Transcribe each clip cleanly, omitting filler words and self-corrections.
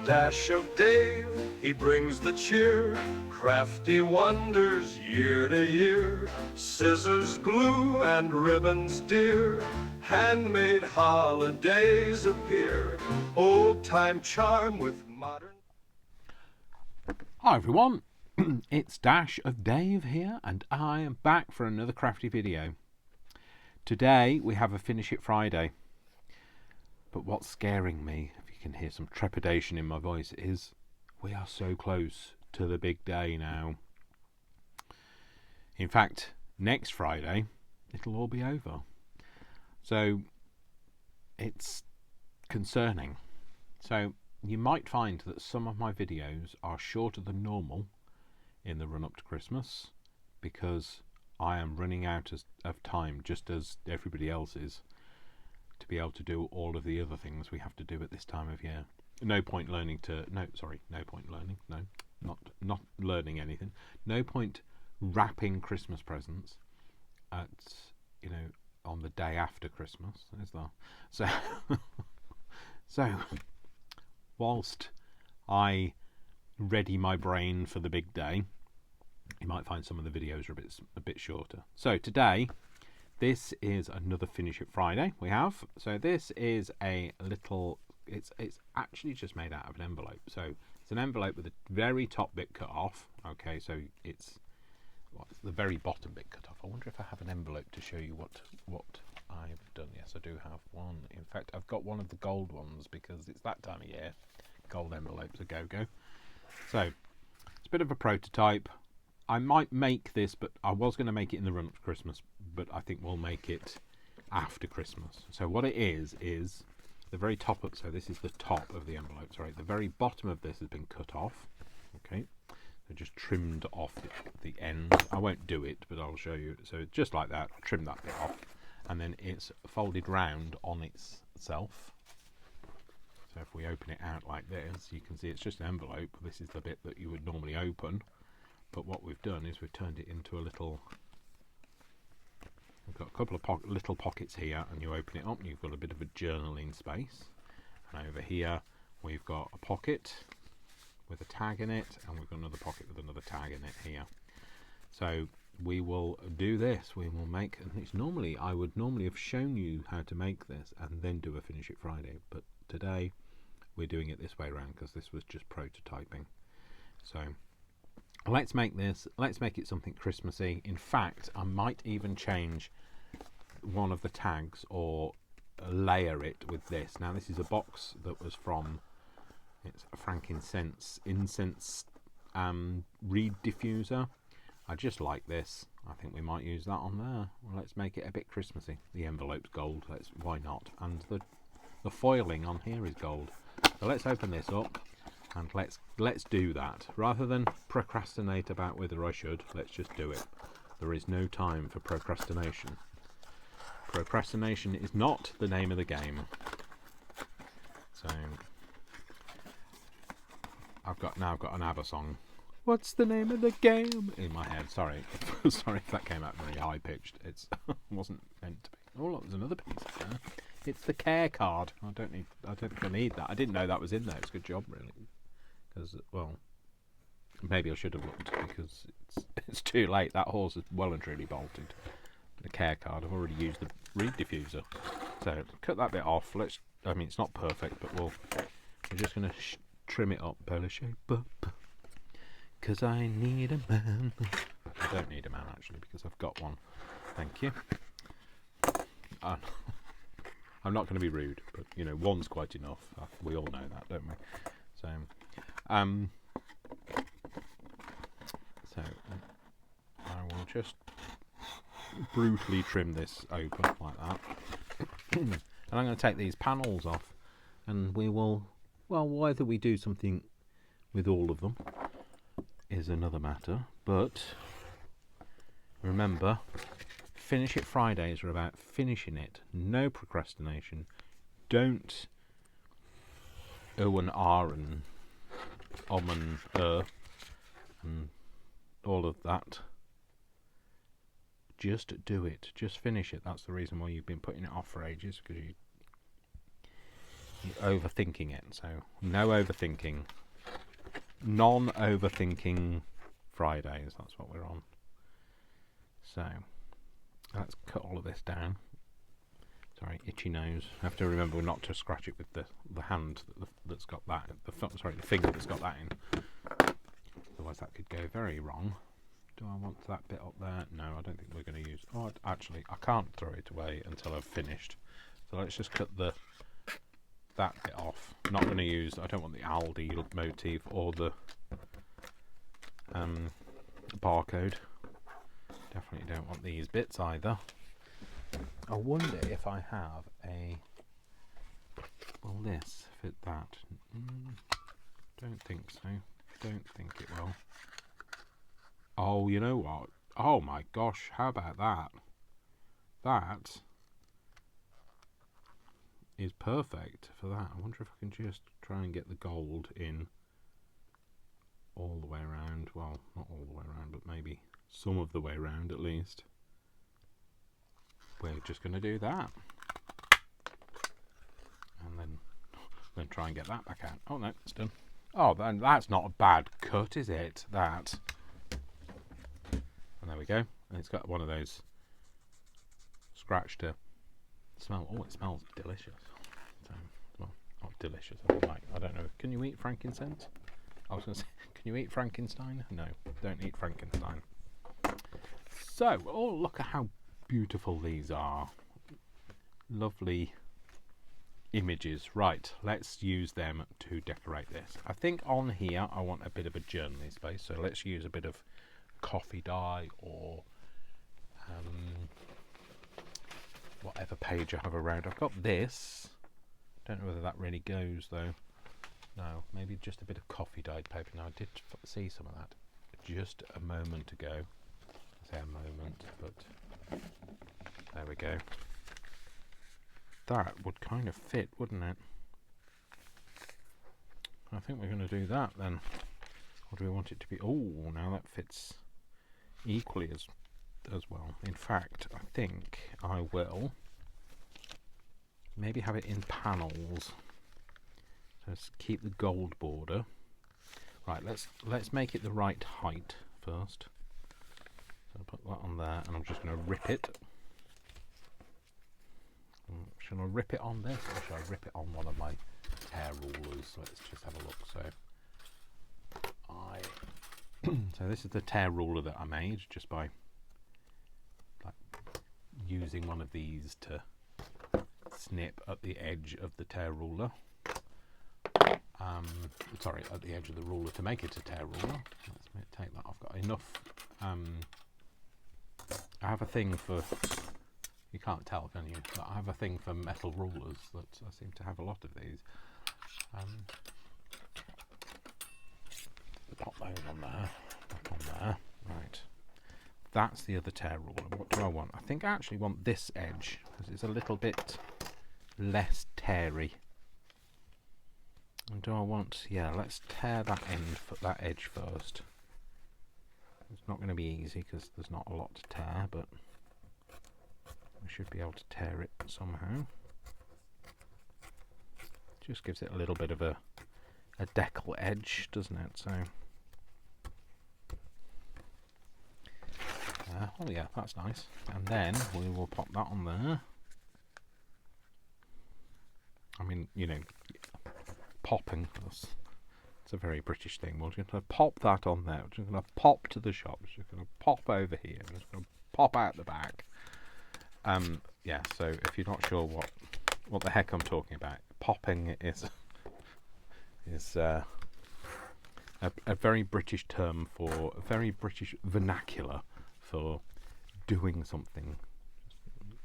dash of Dave, he brings the cheer, crafty wonders year to year. Scissors, glue, and ribbons dear, handmade holidays appear. Old-time charm with modern... Hi everyone, it's Dash of Dave here, and I am back for another crafty video. Today we have a Finish It Friday, but what's scaring me, if you can hear some trepidation in my voice, is we are so close to the big day now. In fact, next Friday it'll all be over, so it's concerning. So you might find that some of my videos are shorter than normal in the run up to Christmas because I am running out of time, just as everybody else is, to be able to do all of the other things we have to do at this time of year. No point learning, not learning anything. No point wrapping Christmas presents at, on the day after Christmas, is there? So whilst I ready my brain for the big day, you might find some of the videos are a bit shorter. So today, this is another Finish It Friday we have. So this is a little, it's actually just made out of an envelope. So it's an envelope with the very top bit cut off. Okay, so it's the very bottom bit cut off. I wonder if I have an envelope to show you what I've done. Yes, I do have one. In fact, I've got one of the gold ones because it's that time of year. Gold envelopes are go-go. So it's a bit of a prototype. I might make this, but I was going to make it in the run up to Christmas, but I think we'll make it after Christmas. So what it is the very top of, so this is the top of the envelope, sorry, the very bottom of this has been cut off. Okay, so just trimmed off the end. I won't do it, but I'll show you. So just like that, trim that bit off, and then it's folded round on itself. So if we open it out like this, you can see it's just an envelope. This is the bit that you would normally open, but what we've done is we've turned it into a little, we've got a couple of little pockets here, and you open it up and you've got a bit of a journaling space, and over here we've got a pocket with a tag in it, and we've got another pocket with another tag in it here. So we will do this, we will make, and it's normally, I would normally have shown you how to make this and then do a Finish It Friday, but today we're doing it this way around because this was just prototyping. So let's make this, let's make it something Christmassy. In fact, I might even change one of the tags or layer it with this. Now this is a box that was from, it's a frankincense incense reed diffuser. I just like this. I think we might use that on there. Well, let's make it a bit Christmassy. The envelope's gold, why not? And the foiling on here is gold. So let's open this up and let's do that. Rather than procrastinate about whether I should, let's just do it. There is no time for procrastination. Procrastination is not the name of the game. So I've got an ABBA song. What's the name of the game? In my head. Sorry. Sorry if that came out very high pitched. It wasn't meant to be. Oh look, there's another piece there. It's the care card. I don't think I need that. I didn't know that was in there. It's a good job really. Because, well, maybe I should have looked because it's too late. That horse is well and truly bolted. The care card. I've already used the reed diffuser. So cut that bit off. I mean, it's not perfect, but we're just going to trim it up. Bella shape up. Because I need a man. I don't need a man actually because I've got one. Thank you. I'm not going to be rude, but one's quite enough. We all know that, don't we? So, I will just brutally trim this open like that, and I'm going to take these panels off, and we will. Well, whether we do something with all of them is another matter, but remember, Finish It Fridays are about finishing it. No procrastination. Don't and R and and and all of that. Just do it. Just finish it. That's the reason why you've been putting it off for ages, because You're overthinking it, so no overthinking. Non-overthinking Fridays, that's what we're on. So, let's cut all of this down. Sorry, itchy nose. I have to remember not to scratch it with the hand that's got that. The finger that's got that in. Otherwise, that could go very wrong. Do I want that bit up there? No, I don't think we're going to use. Oh, actually, I can't throw it away until I've finished. So let's just cut that bit off. Not going to use. I don't want the Aldi motif or the barcode. Definitely don't want these bits either. I wonder if I have a. Will this fit that? Don't think so. Don't think it will. Oh, you know what? Oh my gosh, how about that? That is perfect for that. I wonder if I can just try and get the gold in all the way around. Well, not all the way around, but maybe some of the way around at least. We're just going to do that. And then try and get that back out. Oh no, it's done. Oh, then that's not a bad cut, is it? That. And there we go. And it's got one of those scratch to smell. Oh, it smells delicious. So, well, not delicious. I don't know. Can you eat frankincense? I was going to say, can you eat Frankenstein? No, don't eat Frankenstein. So, oh, look at how beautiful these are. Lovely images. Right, let's use them to decorate this. I think on here I want a bit of a journaling space, so let's use a bit of coffee dye or whatever page I have around. I've got this. Don't know whether that really goes though. No, maybe just a bit of coffee dyed paper. Now I did see some of that just a moment ago. I say a moment, but there we go. That would kind of fit, wouldn't it? I think we're going to do that then. Or do we want it to be? Oh, now that fits equally as well. In fact, I think I will maybe have it in panels. So let's keep the gold border. Right, let's make it the right height first. So I'll put that on there, and I'm just going to rip it. Shall I rip it on this, or shall I rip it on one of my hair rulers? Let's just have a look. So this is the tear ruler that I made just by using one of these to snip at the edge of the tear ruler. Sorry, at the edge of the ruler to make it a tear ruler. Let's take that. I've got enough. I have a thing for. You can't tell, can you? But I have a thing for metal rulers. That I seem to have a lot of these. Pop those on there. Pop on there. Right. That's the other tear ruler. What do I want? I think I actually want this edge because it's a little bit less teary. And do I want? Yeah, let's tear that edge first. It's not going to be easy because there's not a lot to tear, but we should be able to tear it somehow. Just gives it a little bit of a decal edge, doesn't it? So, oh yeah, that's nice. And then we will pop that on there. I mean, you know, popping. It's a very British thing. We're just going to pop that on there. We're just going to pop to the shop. We're just going to pop over here. We're just going to pop out the back. Yeah, so if you're not sure what the heck I'm talking about, popping is a very British term for a very British vernacular for doing something.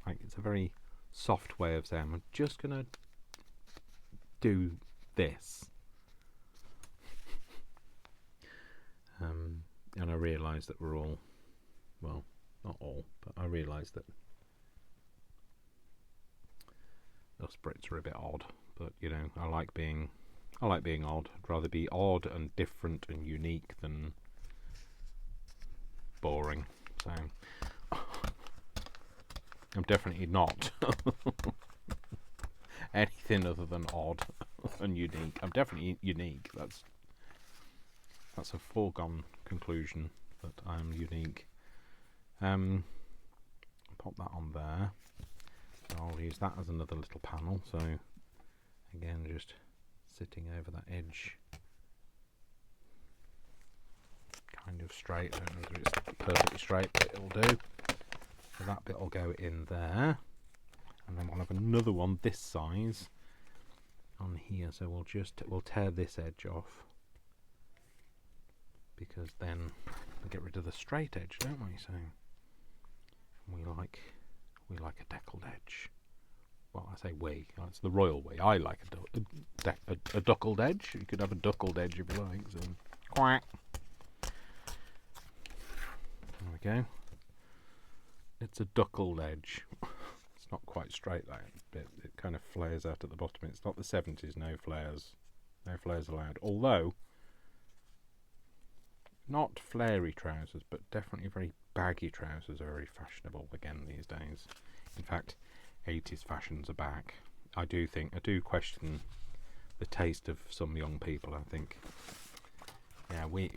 Like it's a very soft way of saying I'm just gonna do this. And I realise that we're all, well, not all, but I realise that us Brits are a bit odd, but you know, I like being odd. I'd rather be odd and different and unique than boring. So I'm definitely not anything other than odd and unique. I'm definitely unique. That's a foregone conclusion that I'm unique. Pop that on there. So I'll use that as another little panel. So again, just sitting over that edge, kind of straight. I don't know whether it's perfectly straight, but it'll do. So that bit will go in there, and then we'll have another one this size on here. So we'll tear this edge off, because then we get rid of the straight edge, don't we? So we like a deckled edge. Well, I say we. It's the royal way. I like a duckled edge. You could have a duckled edge if you like. So quack. There we go. It's a duckled edge. It's not quite straight that bit. It kind of flares out at the bottom. It's not the 70s. No flares. No flares allowed. Although not flary trousers, but definitely very baggy trousers are very fashionable again these days. In fact, 80s fashions are back. I do question the taste of some young people. I think, yeah, we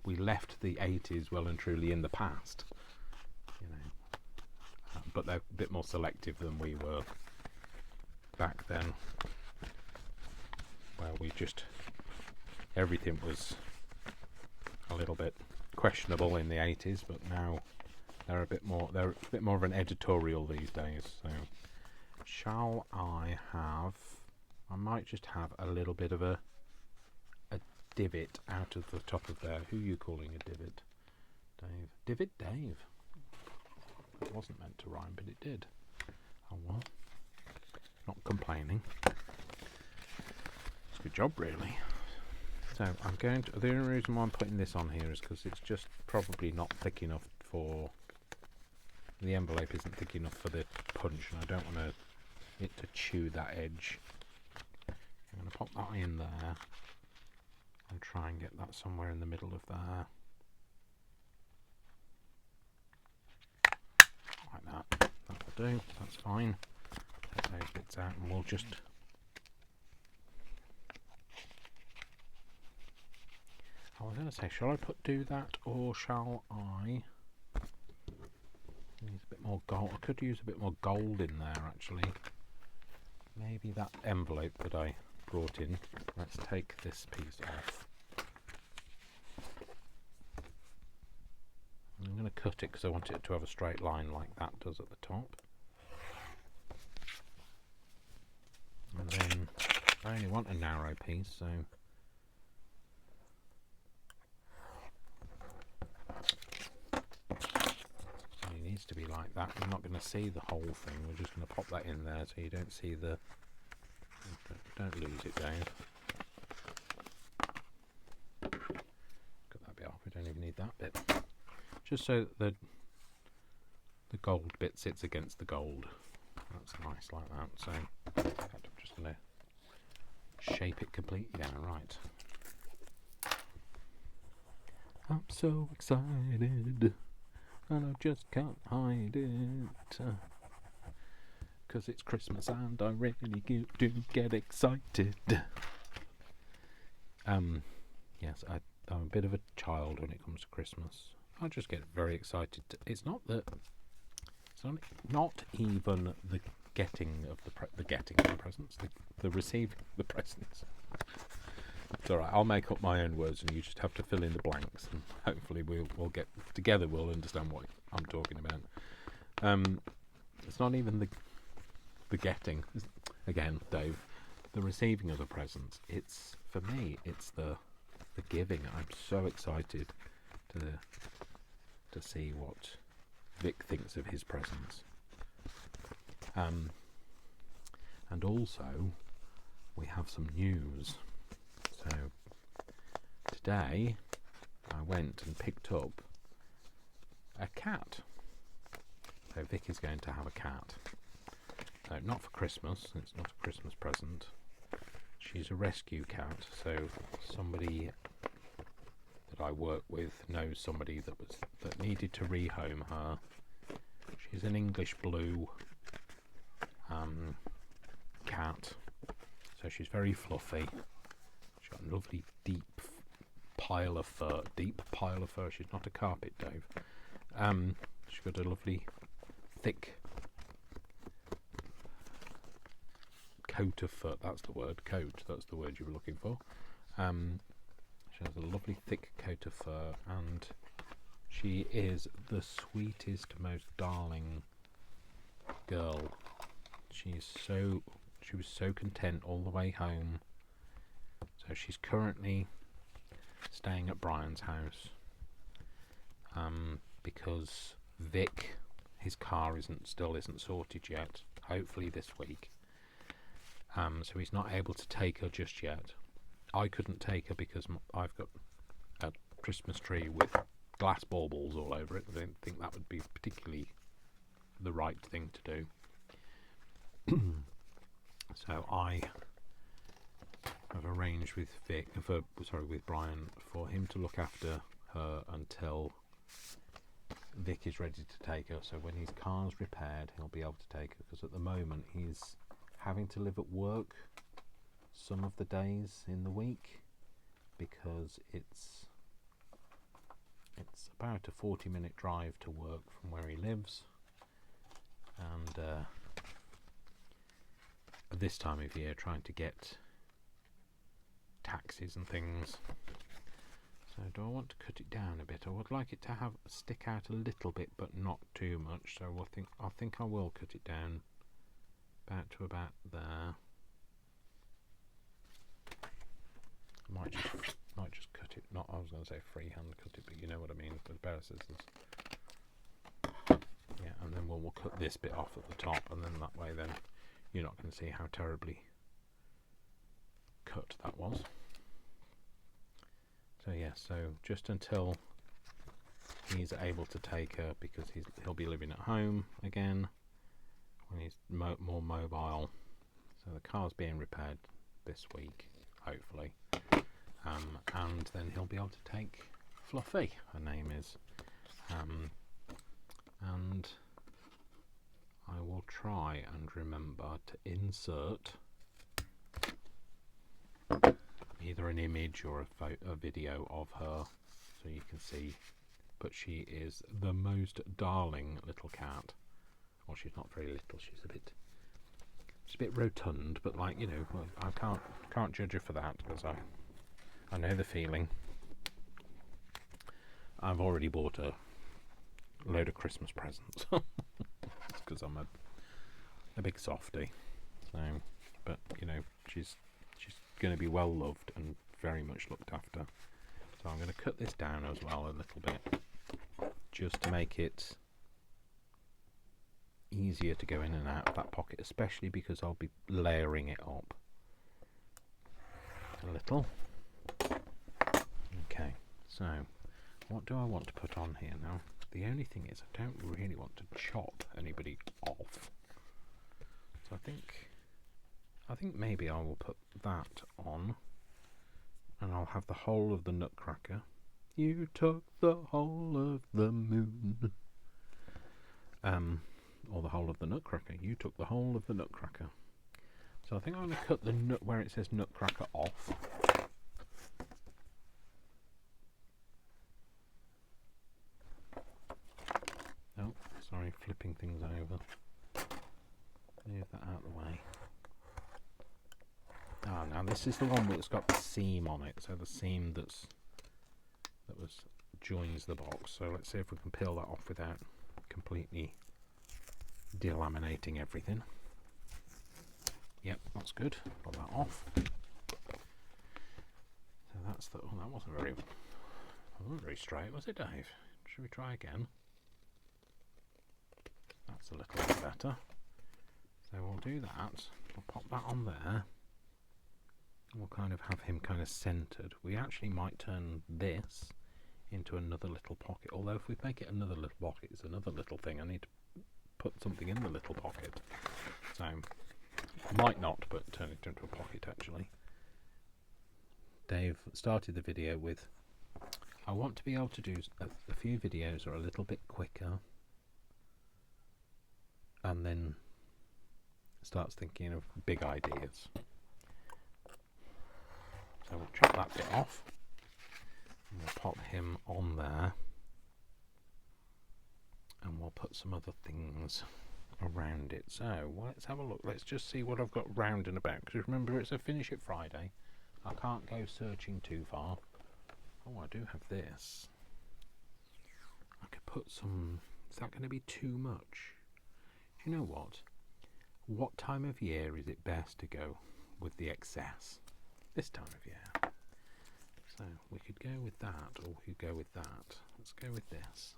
left the 80s well and truly in the past, you know, but they're a bit more selective than we were back then, where everything was a little bit questionable in the 80s, but now they're a bit more of an editorial these days. So I might just have a little bit of a divot out of the top of there. Who are you calling a divot? Dave. Divot Dave. It wasn't meant to rhyme, but it did. Oh well. Not complaining. It's a good job, really. So the only reason why I'm putting this on here is because it's just probably not thick enough for the envelope. Isn't thick enough for the punch, and I don't want it to chew that edge. I'm going to pop that in there and try and get that somewhere in the middle of there, like that. That will do. That's fine. Take those bits out, and we'll just. I was going to say, shall I do that, or shall I use a bit more gold? I could use a bit more gold in there, actually. Maybe that envelope that I brought in. Let's take this piece off. I'm going to cut it because I want it to have a straight line like that does at the top. And then I only want a narrow piece, so it needs to be like that. We're not going to see the whole thing. We're just going to pop that in there so you don't see the. Don't lose it, Dave. Cut that bit off. We don't even need that bit. Just so that the gold bit sits against the gold. That's nice like that. So in fact, I'm just going to shape it completely. Yeah, right. I'm so excited, and I just can't hide it. 'Cause it's Christmas and I really do get excited. Yes, I'm a bit of a child when it comes to Christmas. I just get very excited. It's not even the getting of the getting of the presents, the receiving the presents. It's all right. I'll make up my own words, and you just have to fill in the blanks, and hopefully we'll get together. We'll understand what I'm talking about. It's not even the getting. Again, Dave, the receiving of the presents. It's for me. It's the giving. I'm so excited to see what Vic thinks of his presents. And also, we have some news. So today I went and picked up a cat. So Vic is going to have a cat. So not for Christmas, it's not a Christmas present. She's a rescue cat, so somebody that I work with knows somebody that needed to rehome her. She's an English blue. cat. So she's very fluffy. She's got a lovely deep pile of fur. Deep pile of fur. She's not a carpet, Dave. She's got a lovely thick coat of fur. That's the word. Coat. That's the word you were looking for. She has a lovely thick coat of fur, and she is the sweetest, most darling girl. She was so content all the way home. So she's currently staying at Brian's house because Vic, his car still isn't sorted yet. Hopefully this week. So he's not able to take her just yet. I couldn't take her because I've got a Christmas tree with glass baubles all over it. I don't think that would be particularly the right thing to do. So I have arranged with with Brian for him to look after her until Vic is ready to take her. So when his car's repaired, he'll be able to take her, because at the moment he's having to live at work some of the days in the week, because it's about a 40-minute drive to work from where he lives, and at this time of year trying to get taxis and things. So do I want to cut it down a bit? I would like it to stick out a little bit, but not too much. So I think I will cut it down about there. Might just cut it. Not, I was going to say freehand cut it, but you know what I mean, with a pair of scissors. Yeah, and then we'll cut this bit off at the top, and then that way, then you're not going to see how terribly cut that was. So yeah, so just until he's able to take her, because he'll be living at home again when he's more mobile. So the car's being repaired this week, hopefully, and then he'll be able to take Fluffy, her name is, and I will try and remember to insert either an image or a video of her so you can see. But she is the most darling little cat. Well, she's not very little. She's a bit rotund, but like, you know, I can't judge her for that, because I know the feeling. I've already bought a load of Christmas presents because I'm a big softie. So, but you know, she's going to be well loved and very much looked after. So I'm going to cut this down as well a little bit, just to make it easier to go in and out of that pocket, especially because I'll be layering it up a little. Okay, so what do I want to put on here now? The only thing is, I don't really want to chop anybody off. So I think maybe I will put that on, and I'll have the whole of the Nutcracker. You took the whole of the moon. Or the whole of the Nutcracker. You took the whole of the Nutcracker. So I think I'm going to cut the nut where it says Nutcracker off. Oh, sorry, flipping things over. Move that out of the way. Ah, now this is the one that's got the seam on it. So the seam that joins the box. So let's see if we can peel that off without completely delaminating everything. Yep, that's good. Got that off. So that's the. Oh, that wasn't very straight, was it, Dave? Should we try again? That's a little bit better. So we'll do that. We'll pop that on there. We'll kind of have him kind of centered. We actually might turn this into another little pocket. Although if we make it another little pocket, it's another little thing. I need to put something in the little pocket. So might not, but turn it into a pocket actually. Dave started the video with, I want to be able to do a few videos that are a little bit quicker, and then starts thinking of big ideas. So we'll chop that bit off. And we'll pop him on there. And we'll put some other things around it. So well, let's have a look. Let's just see what I've got round and about. Because remember, it's a Finish It Friday. I can't go searching too far. Oh, I do have this. I could put some... Is that going to be too much? Do you know what? What time of year is it best to go with the excess? This time of year. So we could go with that, or we could go with that. Let's go with this.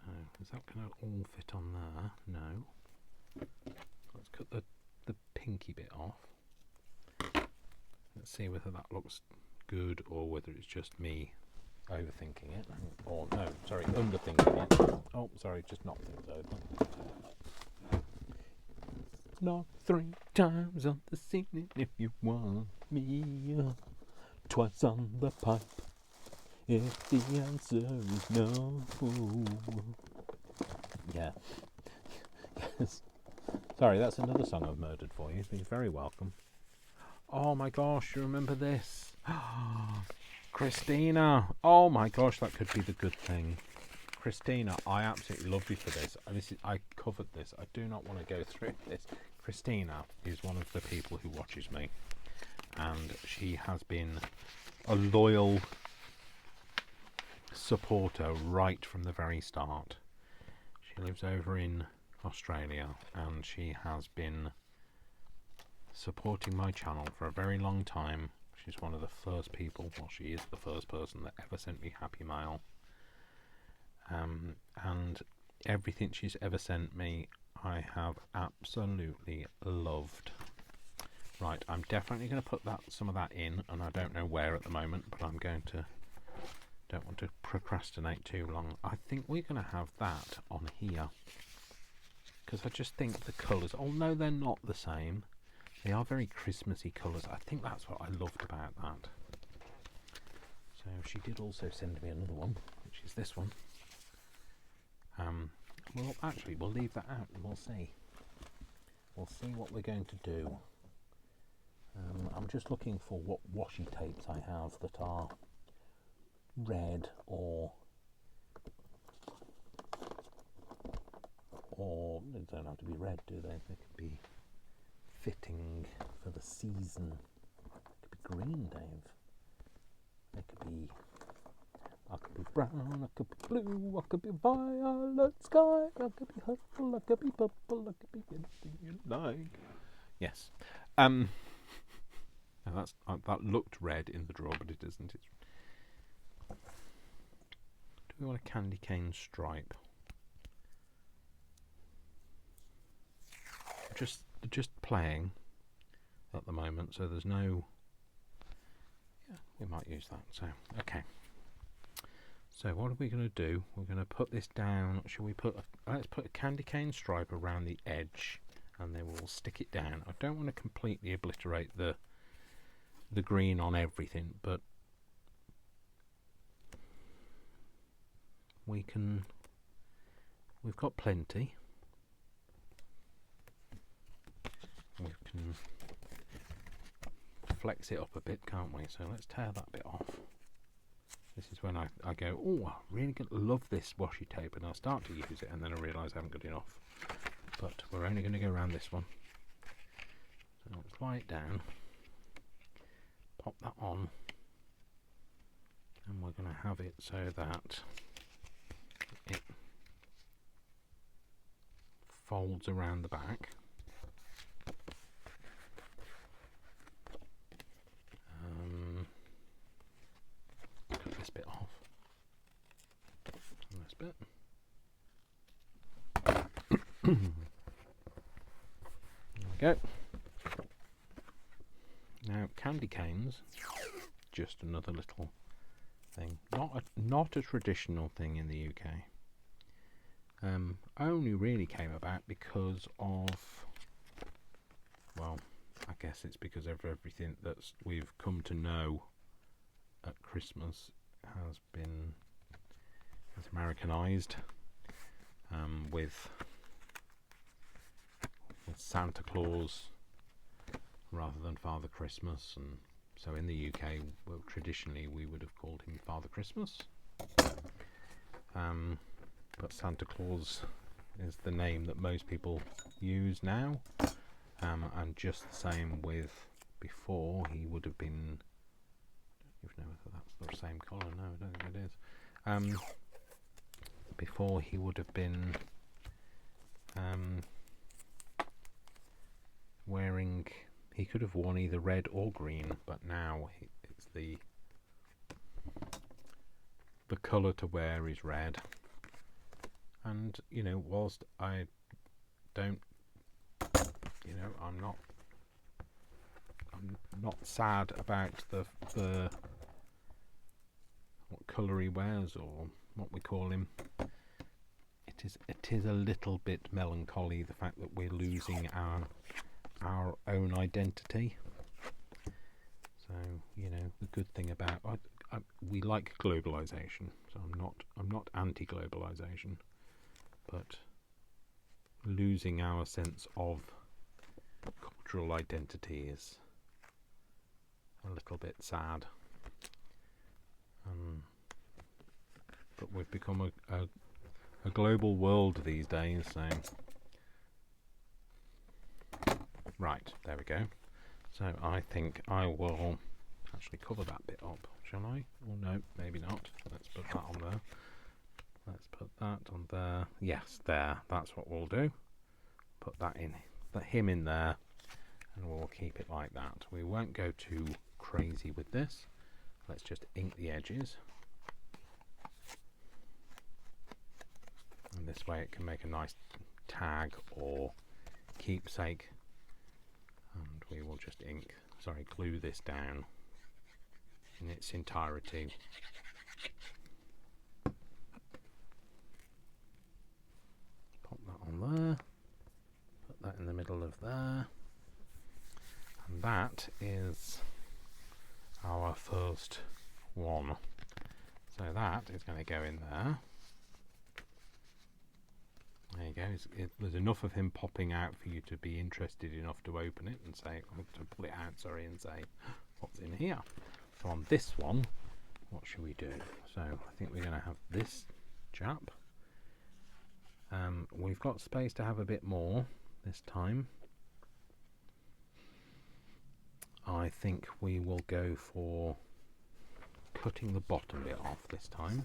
So is that going to all fit on there? No. Let's cut the pinky bit off. Let's see whether that looks good or whether it's just me overthinking it. Or no, sorry, underthinking it. Oh, sorry, just knock things over. Knock 3 times on the ceiling if you want me. Twice on the pipe if the answer is no. Yeah. Yes. Sorry, that's another song I've murdered for you. You're very welcome. Oh my gosh, you remember this? Christina! Oh my gosh, that could be the good thing. Christina, I absolutely love you for this. I covered this. I do not want to go through this. Christina is one of the people who watches me, and she has been a loyal supporter right from the very start. She lives over in Australia, and she has been supporting my channel for a very long time. She's one of the first people, well, she is the first person that ever sent me Happy Mail. And everything she's ever sent me, I have absolutely loved. Right, I'm definitely going to put some of that in, and I don't know where at the moment, but I'm going to, don't want to procrastinate too long. I think we're going to have that on here, because I just think the colours, although they're not the same, they are very Christmassy colours. I think that's what I loved about that. So she did also send me another one, which is this one. Well, actually, we'll leave that out and we'll see. We'll see what we're going to do. I'm just looking for what washi tapes I have that are red or they don't have to be red, do they? They could be fitting for the season. They could be green, Dave. They could be... I could be brown, I could be blue, I could be violet sky, I could be purple, I could be purple, I could be anything you like. Yes. Now that's that looked red in the drawer, but it isn't. It's... Do we want a candy cane stripe? Just playing at the moment, so there's no... Yeah, we might use that. So, okay. So what are we going to do? We're going to put this down. Shall we put let's put a candy cane stripe around the edge, and then we'll stick it down. I don't want to completely obliterate the green on everything, but we've got plenty. We can flex it up a bit, can't we? So let's tear that bit off. This is when I go, oh, I really love this washi tape, and I'll start to use it, and then I realise I haven't got enough. But we're only going to go around this one. So let's lie it down, pop that on, and we're going to have it so that it folds around the back. Cut this bit off. And this bit. There we go. Now, candy canes, just another little thing. Not a traditional thing in the UK. Only really came about because of, well, I guess it's because of everything that we've come to know at Christmas has Americanized, with with Santa Claus rather than Father Christmas, and so in the UK, well, traditionally we would have called him Father Christmas. But Santa Claus is the name that most people use now, and just the same with before. He would have been, I don't even know if that's the same colour. No, I don't think it is. Before he would have been wearing, he could have worn either red or green, but now it's the colour to wear is red. And you know, whilst I don't, you know, I'm not sad about the what colour he wears or what we call him. It is a little bit melancholy, the fact that we're losing our own identity. So you know, the good thing about we like globalization, so I'm not anti-globalization, but losing our sense of cultural identity is a little bit sad. But we've become a global world these days, so right, there we go. So I think I will actually cover that bit up, shall I? Or no, maybe not. Let's put that on there. Let's put that on there. Yes, there. That's what we'll do. Put that in, him in there, and we'll keep it like that. We won't go too crazy with this. Let's just ink the edges. And this way it can make a nice tag or keepsake. And we will just glue this down in its entirety. Pop that on there. Put that in the middle of there. And that is our first one. So that is going to go in there. There you go. There's enough of him popping out for you to be interested enough to open it and say, to pull it out, sorry, and say, what's in here? So on this one, what should we do? So I think we're going to have this chap. We've got space to have a bit more this time. I think we will go for cutting the bottom bit off this time.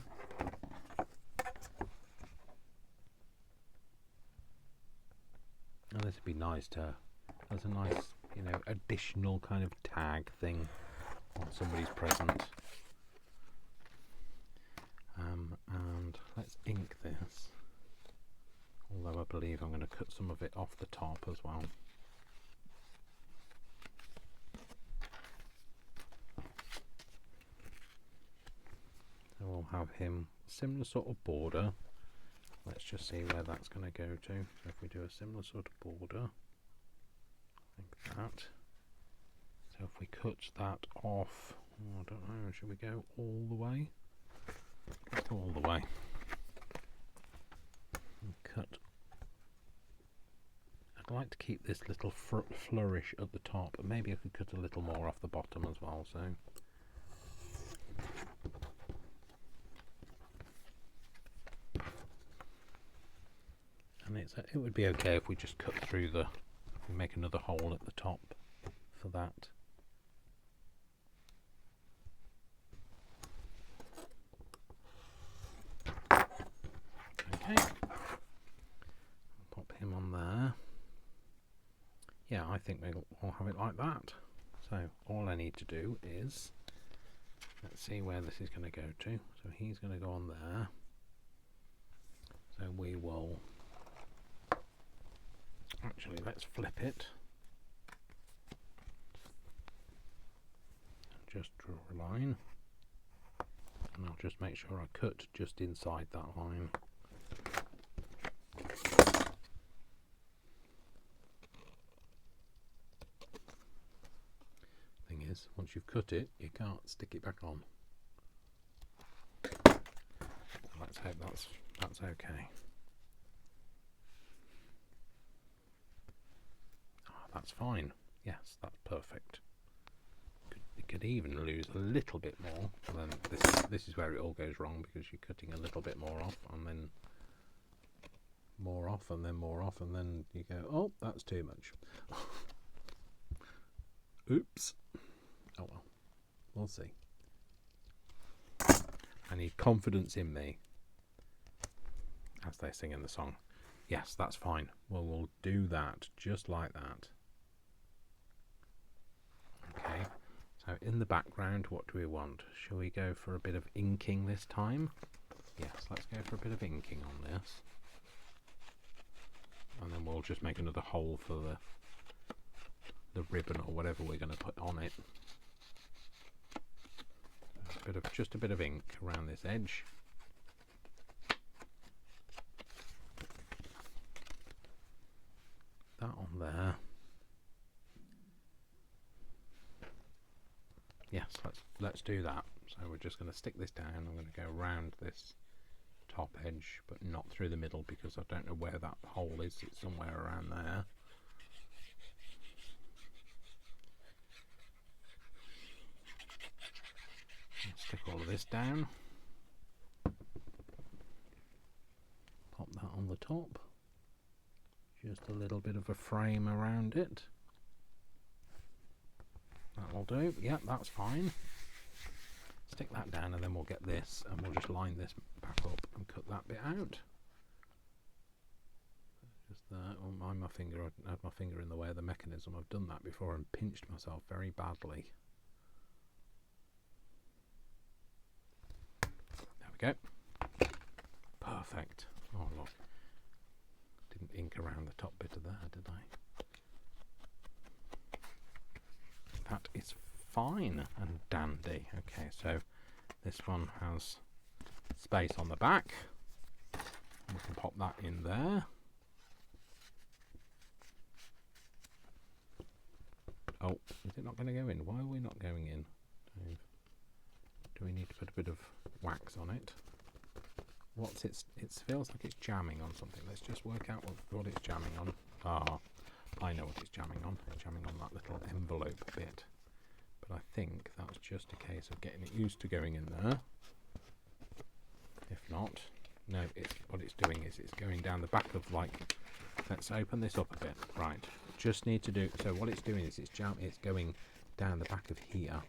And this would be nice as a nice, you know, additional kind of tag thing on somebody's present. And let's ink this. Although I believe I'm going to cut some of it off the top as well. So we'll have him similar sort of border. Let's just see where that's going to go to. So if we do a similar sort of border, like that. So if we cut that off, I don't know, should we go all the way? Let's go all the way. And cut. I'd like to keep this little flourish at the top, but maybe I could cut a little more off the bottom as well. So. And it would be okay if we just cut through we make another hole at the top for that. Okay, pop him on there. Yeah, I think we'll have it like that. So all I need to do is, let's see where this is going to go to. So he's going to go on there. So we will, actually let's flip it. Just draw a line. And I'll just make sure I cut just inside that line. Thing is, once you've cut it, you can't stick it back on. So let's hope that's okay. that's fine. Yes, that's perfect. You could even lose a little bit more, and then this is where it all goes wrong, because you're cutting a little bit more off, and then more off, and then more off, and then you go, oh, that's too much. Oops. Oh well, we'll see. I need confidence in me, as they sing in the song. Yes, that's fine. Well, we'll do that just like that. Okay, so in the background, what do we want? Shall we go for a bit of inking this time? Yes, let's go for a bit of inking on this. And then we'll just make another hole for the ribbon or whatever we're going to put on it. Just a bit of ink around this edge. That on there. Yes, let's do that. So we're just going to stick this down. I'm going to go around this top edge, but not through the middle, because I don't know where that hole is. It's somewhere around there. Stick all of this down. Pop that on the top. Just a little bit of a frame around it. That'll do. Yep, that's fine. Stick that down, and then we'll get this, and we'll just line this back up and cut that bit out. Just there. Oh, my finger! I had my finger in the way of the mechanism. I've done that before and pinched myself very badly. There we go. Perfect. Oh look, didn't ink around the top bit of there, did I? That is fine and dandy. Okay, so this one has space on the back. We can pop that in there. Oh, is it not going to go in? Why are we not going in? Do we need to put a bit of wax on it? What's it feels like it's jamming on something. Let's just work out what it's jamming on. Ah, I know what it's jamming on. It's jamming on that little envelope bit. But I think that's just a case of getting it used to going in there. If not, no, what it's doing is it's going down the back of, like, let's open this up a bit. Right, just need to do, so what it's doing is it's going down the back of here.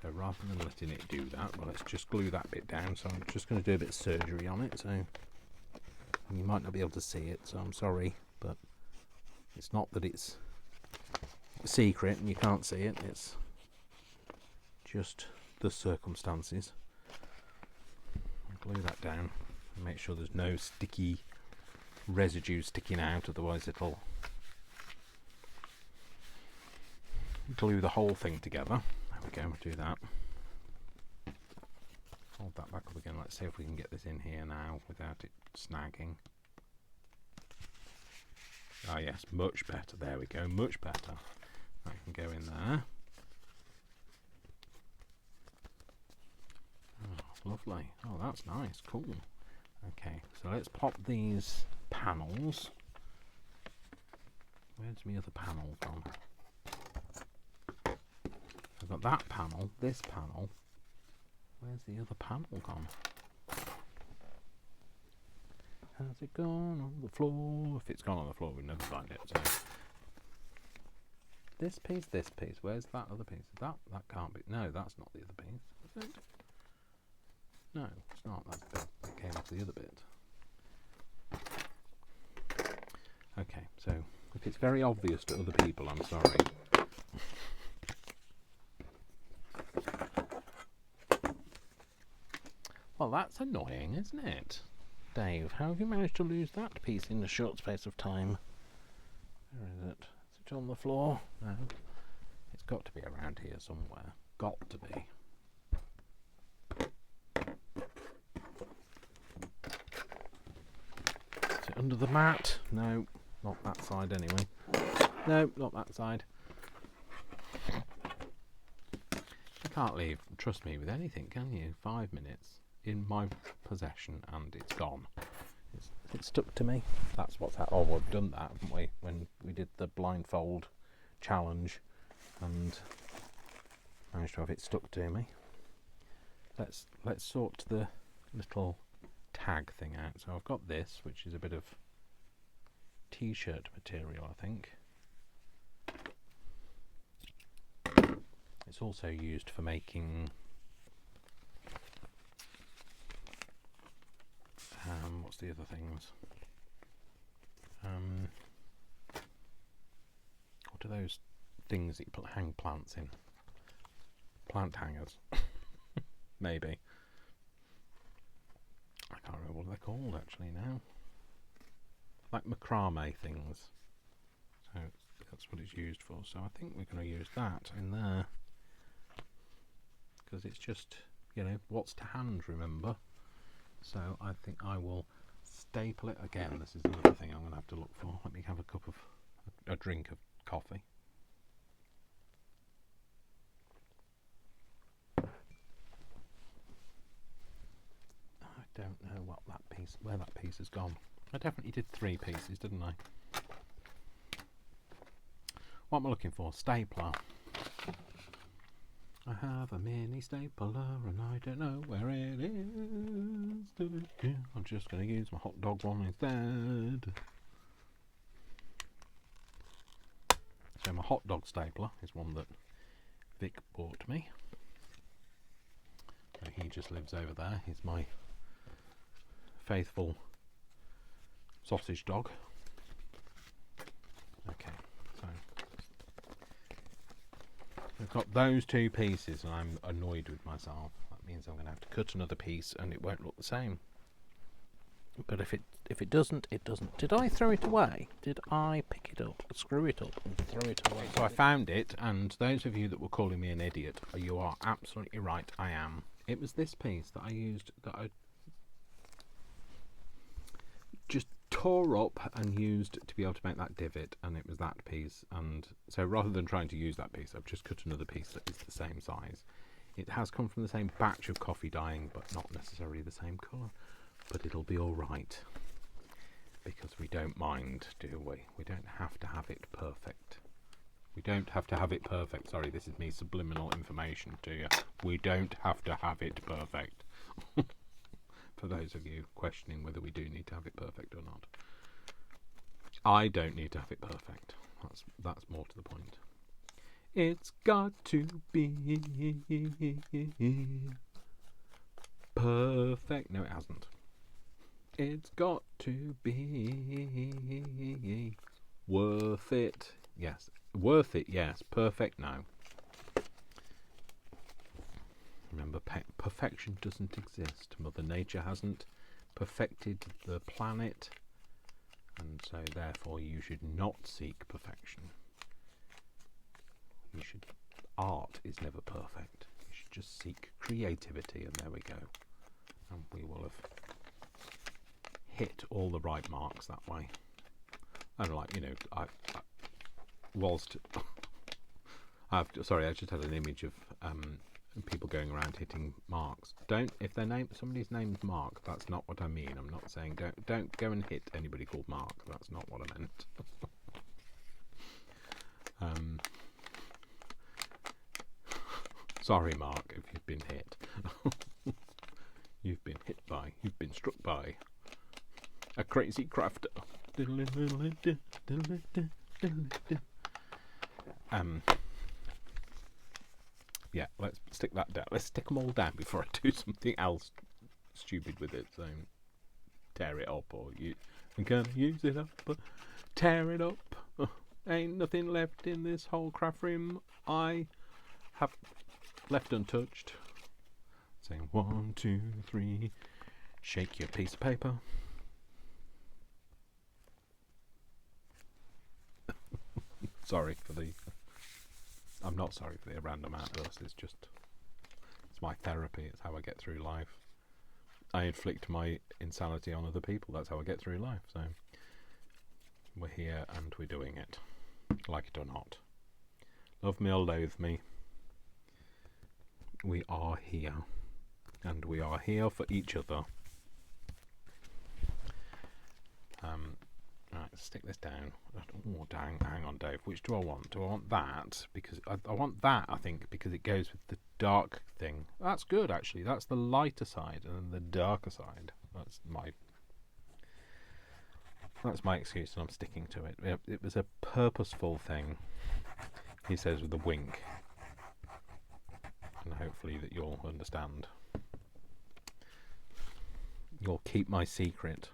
So rather than letting it do that, well, let's just glue that bit down. So I'm just going to do a bit of surgery on it. So you might not be able to see it, so I'm sorry, but it's not that it's secret and you can't see it, it's just the circumstances. I'll glue that down and make sure there's no sticky residue sticking out, otherwise it'll glue the whole thing together. There we go, we'll do that. Hold that back up again. Let's see if we can get this in here now without it snagging. Ah yes, much better. There we go, much better. That can go in there. Oh, lovely. Oh, that's nice. Cool. Okay, so let's pop these panels. Where's my other panel gone? I've got that panel, this panel. Where's the other panel gone? Has it gone on the floor? If it's gone on the floor, we'll never find it. So this piece, where's that other piece? That can't be. No, that's not the other piece, is it? No, it's not. That's the bit that came off the other bit. Okay, so if it's very obvious to other people, I'm sorry. Well, that's annoying, isn't it? Dave, how have you managed to lose that piece in a short space of time? Where is it? Is it on the floor? No. It's got to be around here somewhere. Got to be. Is it under the mat? No, not that side anyway. No, not that side. You can't leave, trust me, with anything, can you? 5 minutes in my possession and it's gone. It stuck to me. That's what's happened. Oh, we've done that, haven't we? When we did the blindfold challenge and managed to have it stuck to me. Let's sort the little tag thing out. So I've got this, which is a bit of t-shirt material, I think. It's also used for making what's the other things? What are those things that you hang plants in? Plant hangers. Maybe. I can't remember what they're called actually now. Like macrame things. So that's what it's used for. So I think we're going to use that in there. Because it's just, you know, what's to hand, remember? So I think I will staple it again. This is another thing I'm going to have to look for. Let me have a drink of coffee. I don't know where that piece has gone. I definitely did 3 pieces, didn't I? What am I looking for? Stapler. I have a mini stapler and I don't know where it is. I'm just going to use my hot dog one instead. So my hot dog stapler is one that Vic bought me. So he just lives over there. He's my faithful sausage dog. Okay, so we've got those 2 pieces and I'm annoyed with myself. That means I'm going to have to cut another piece and it won't look the same. But if it doesn't, it doesn't. Did I throw it away? Did I pick it up, screw it up and throw it away? So I found it, and those of you that were calling me an idiot, you are absolutely right, I am. It was this piece that I used, that I just tore up and used to be able to make that divot, and it was that piece. And so rather than trying to use that piece, I've just cut another piece that is the same size. It has come from the same batch of coffee dyeing, but not necessarily the same colour. But it'll be all right, because we don't mind, do we? We don't have to have it perfect. We don't have to have it perfect. Sorry, this is me subliminal information to you. We don't have to have it perfect. For those of you questioning whether we do need to have it perfect or not. I don't need to have it perfect. That's more to the point. It's got to be perfect. No, it hasn't. It's got to be worth it. Yes. Worth it, yes. Perfect, no. Remember, perfection doesn't exist. Mother Nature hasn't perfected the planet, and so therefore you should not seek perfection. Art is never perfect. You should just seek creativity, and there we go. And we will have hit all the right marks that way. And like, you know, I just had an image of people going around hitting marks. If somebody's name's Mark, that's not what I mean. I'm not saying don't go and hit anybody called Mark. That's not what I meant. Sorry, Mark, if you've been hit. You've been struck by a crazy crafter. Yeah, let's stick that down. Let's stick them all down before I do something else stupid with it. So tear it up, or I'm gonna use it up, tear it up. Ain't nothing left in this whole craft room I have left untouched. Saying 1, 2, 3. Shake your piece of paper. I'm not sorry for the random outburst. It's my therapy. It's how I get through life. I inflict my insanity on other people. That's how I get through life. So we're here and we're doing it, like it or not. Love me or loathe me, we are here, and we are here for each other. Right, stick this down. Oh, dang, hang on, Dave. Which do I want? Do I want that? Because I want that, I think, because it goes with the dark thing. That's good, actually. That's the lighter side, and then the darker side. That's my excuse, and I'm sticking to it. It was a purposeful thing, he says with a wink. And hopefully that you'll understand. You'll keep my secret.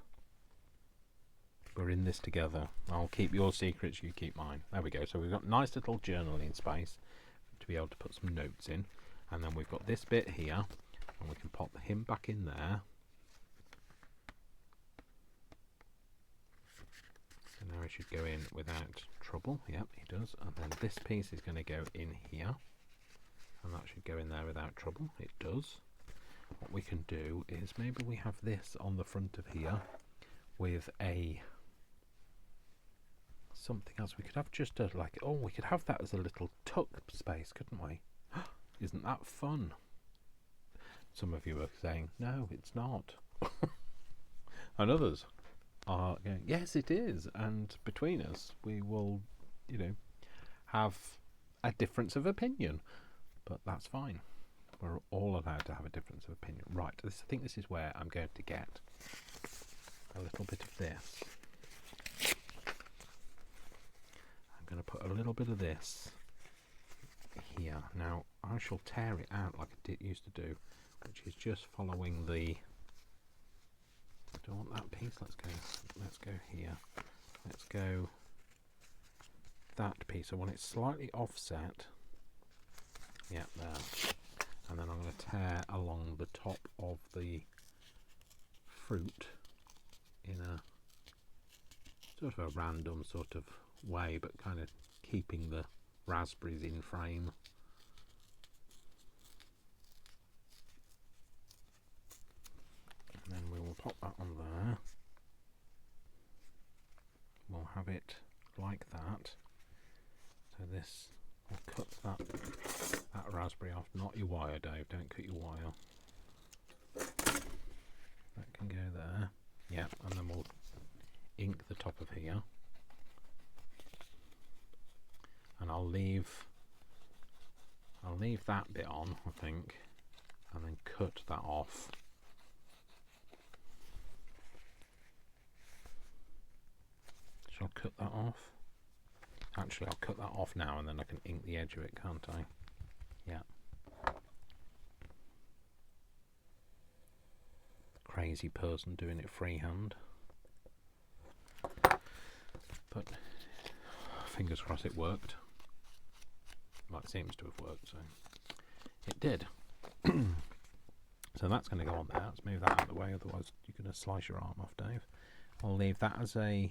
We're in this together. I'll keep your secrets, you keep mine. There we go. So we've got a nice little journaling space to be able to put some notes in. And then we've got this bit here, and we can pop him back in there. So now he should go in without trouble. Yep, he does. And then this piece is going to go in here. And that should go in there without trouble. It does. What we can do is maybe we have this on the front of here with a something else. We could have just a we could have that as a little tuck space, couldn't we? Isn't that fun? Some of you are saying, no, it's not. And others are going, yes, it is. And between us, we will, have a difference of opinion. But that's fine. We're all allowed to have a difference of opinion. Right, I think this is where I'm going to get a little bit of this. I'm going to put a little bit of this here. Now, I shall tear it out like I used to do, which is just following the... I don't want that piece. Let's go here. Let's go that piece. I want it slightly offset. Yeah, there. And then I'm going to tear along the top of the fruit in a sort of a random sort of way, but kind of keeping the raspberries in frame. And then we will pop that on there. We'll have it like that. So this, I'll cut that raspberry off. Not your wire, Dave. Don't cut your wire. That can go there. Yeah, and then we'll ink the top of here. And I'll leave that bit on, I think, and then cut that off. Shall I cut that off? Actually, I'll cut that off now, and then I can ink the edge of it, can't I? Yeah. Crazy person doing it freehand. But fingers crossed it worked. Well, it seems to have worked, so it did. So that's going to go on there. Let's move that out of the way, otherwise you're going to slice your arm off, Dave. I'll leave that as a...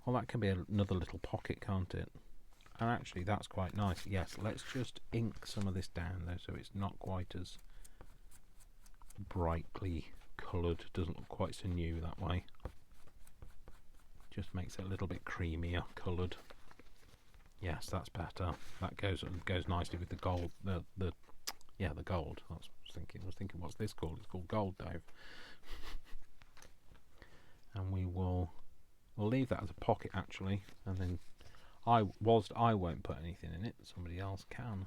Well, that can be another little pocket, can't it? And actually, that's quite nice. Yes, let's just ink some of this down, though, so it's not quite as brightly coloured. Doesn't look quite so new that way. Just makes it a little bit creamier coloured. Yes, that's better. That goes nicely with the gold. The gold. That's what I was thinking. What's this called? It's called gold, Dave. And we'll leave that as a pocket actually, and then I won't put anything in it. Somebody else can.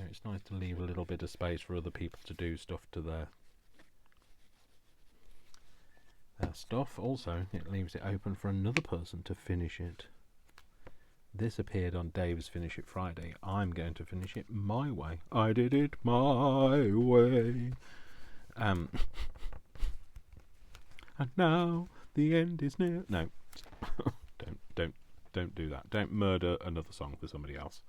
It's nice to leave a little bit of space for other people to do stuff to their stuff. Also, it leaves it open for another person to finish it. This appeared on Dave's Finish It Friday. I'm going to finish it my way. I did it my way. And now the end is near. No, don't do that. Don't murder another song for somebody else.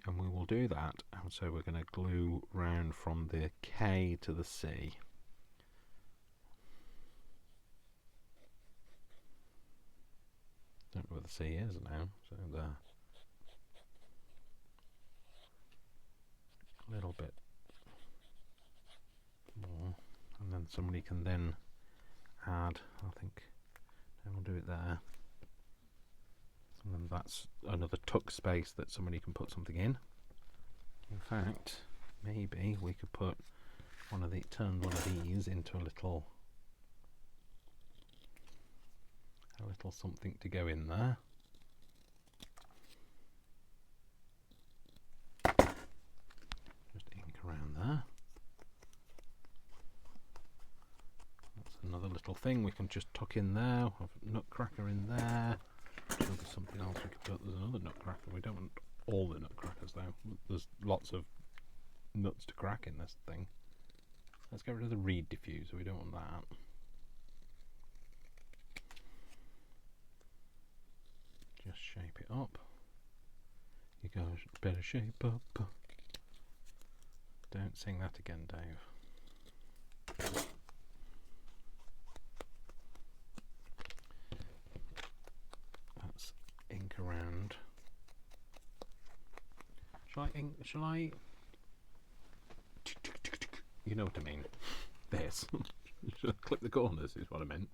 And we will do that. And so we're going to glue round from the K to the C. Don't know where the C is now. So there. A little bit more, and then somebody can then add, I think, and we'll do it there, and then that's another tuck space that somebody can put something in. In fact, maybe we could put turn one of these into a little A little something to go in there. Just ink around there. That's another little thing we can just tuck in there. Have a nutcracker in there. So there's something else we could put. There's another nutcracker. We don't want all the nutcrackers though. There's lots of nuts to crack in this thing. Let's get rid of the reed diffuser. We don't want that. Just shape it up. You guys better shape up. Don't sing that again, Dave. That's ink around. Shall I? You know what I mean. This. Should I clip the corners is what I meant.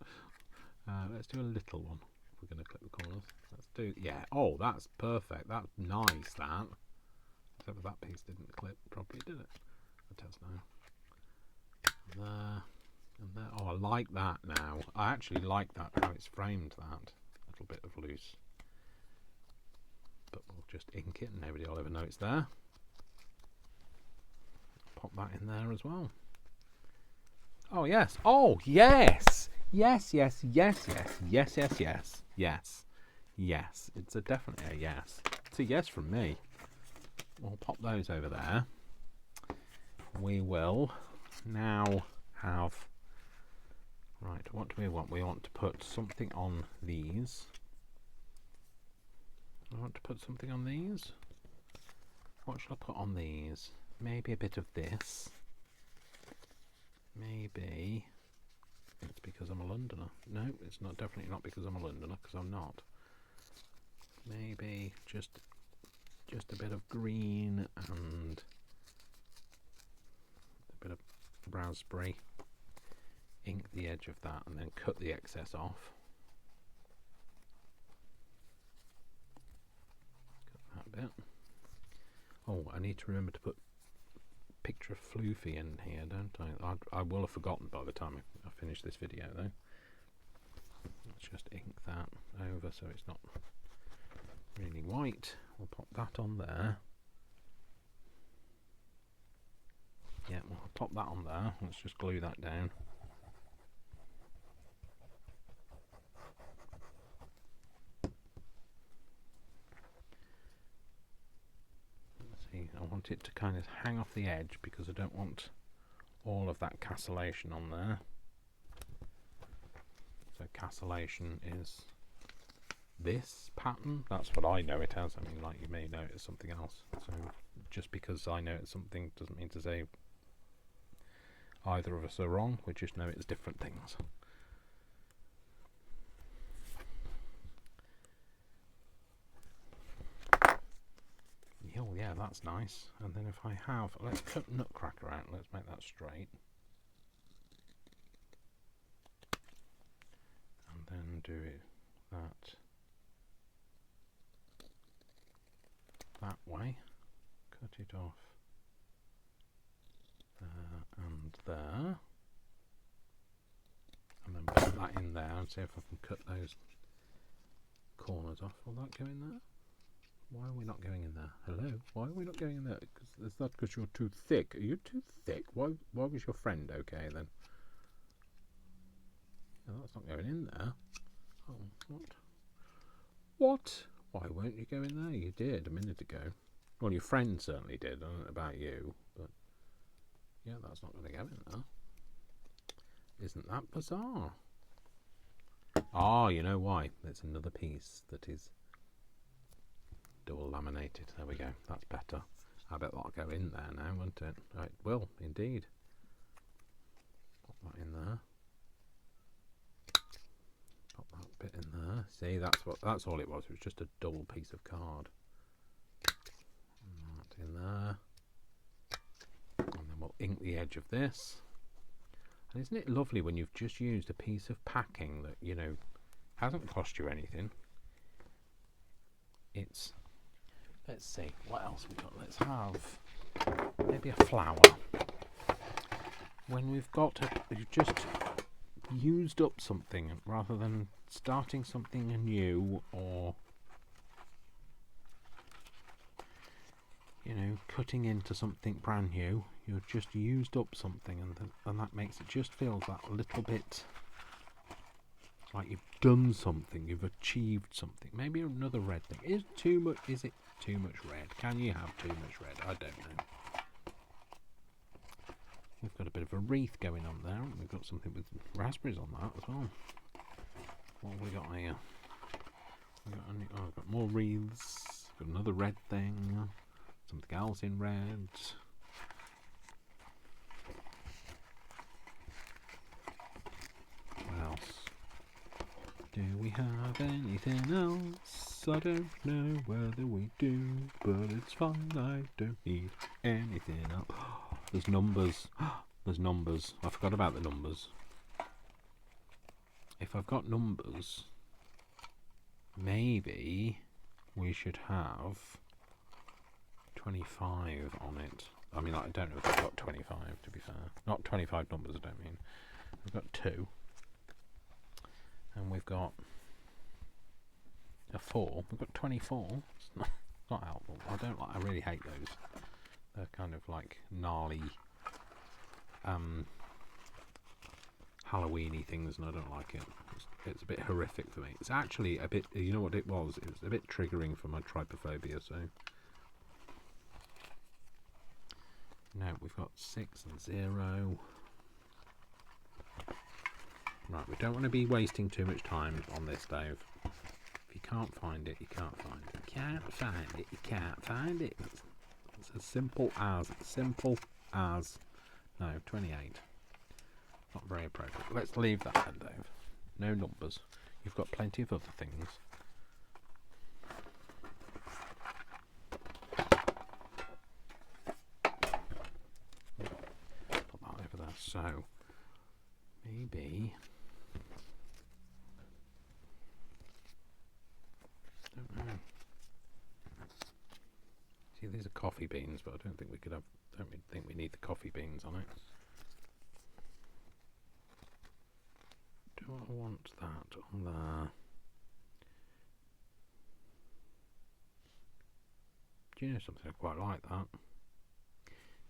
Let's do a little one. If we're going to clip the corners. Let's do, yeah. Oh, that's perfect. That's nice, that. Except for that piece didn't clip properly, did it? It does now. There. And there. Oh, I like that now. I actually like that, how it's framed, that. A little bit of loose. But we'll just ink it and nobody will ever know it's there. Pop that in there as well. Oh, yes. Oh, yes. Yes, yes, yes, yes, yes, yes, yes, yes, yes. It's definitely a yes. It's a yes from me. We'll pop those over there. We will now have... Right, what do we want? We want to put something on these. I want to put something on these. What shall I put on these? Maybe a bit of this. Maybe it's because I'm a Londoner. No, it's not. Definitely not because I'm a Londoner, because I'm not. Maybe just a bit of green and a bit of raspberry. Ink the edge of that and then cut the excess off. Cut that bit. Oh, I need to remember to put picture of Floofy in here, don't I? I will have forgotten by the time I finish this video though. Let's just ink that over so it's not really white. We'll pop that on there. Yeah, we'll pop that on there. Let's just glue that down. I want it to kind of hang off the edge because I don't want all of that castellation on there. So castellation is this pattern. That's what I know it as. I mean, like, you may know it as something else. So just because I know it's something doesn't mean to say either of us are wrong. We just know it as different things. Oh yeah, that's nice. And then if I have, let's cut nutcracker out, let's make that straight. And then do it that way. Cut it off there and there. And then put that in there and see if I can cut those corners off. Will that go in there? Why are we not going in there? Hello? Why are we not going in there? Is that because you're too thick? Are you too thick? Why was your friend okay then? No, that's not going in there. Oh, what? What? Why won't you go in there? You did a minute ago. Well, your friend certainly did. I don't know about you, but yeah, that's not going to go in there. Isn't that bizarre? Ah, you know why? There's another piece that is double laminated. There we go. That's better. I bet that'll go in there now, won't it? It will, indeed. Pop that in there. Pop that bit in there. See, that's all it was. It was just a double piece of card. And that in there. And then we'll ink the edge of this. And isn't it lovely when you've just used a piece of packing that, you know, hasn't cost you anything? It's... Let's see, what else we got? Let's have maybe a flower. When we've got you've just used up something rather than starting something anew, or cutting into something brand new. You've just used up something, and that makes it just feel that little bit like you've done something, you've achieved something. Maybe another red thing. Is it too much red? Can you have too much red? I don't know. We've got a bit of a wreath going on there. We've got something with raspberries on that as well. What have we got here? We've got more wreaths. Got another red thing. Something else in red. What else? Do we have anything else? I don't know whether we do, but it's fine. I don't need anything else. There's numbers. There's numbers. I forgot about the numbers. If I've got numbers, maybe we should have 25 on it. I mean, I don't know if I've got 25, to be fair. Not 25 numbers, I don't mean. We've got 2. And we've got a 4. We've got 24. It's not helpful. I really hate those. They're kind of like gnarly Halloweeny things, and I don't like it. It's a bit horrific for me. It's actually a bit, you know what it was? It was a bit triggering for my trypophobia, so. No, we've got 6 and 0. Right, we don't want to be wasting too much time on this, Dave. If you can't find it, you can't find it. You can't find it, you can't find it. It's as simple as, no, 28. Not very appropriate. Let's leave that then, Dave. No numbers. You've got plenty of other things. Put that over there. So, maybe... don't know. See, these are coffee beans, but I don't think we could have... don't think we need the coffee beans on it. Do I want that on there? Do you know something? I quite like that.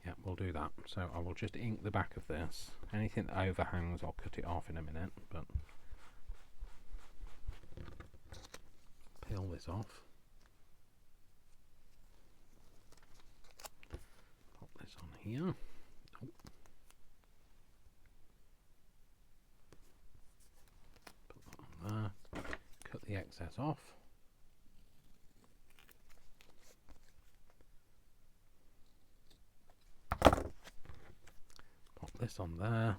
Yeah, we'll do that. So I will just ink the back of this. Anything that overhangs, I'll cut it off in a minute, but peel this off. Pop this on here. Oh. Put that on there. Cut the excess off. Pop this on there.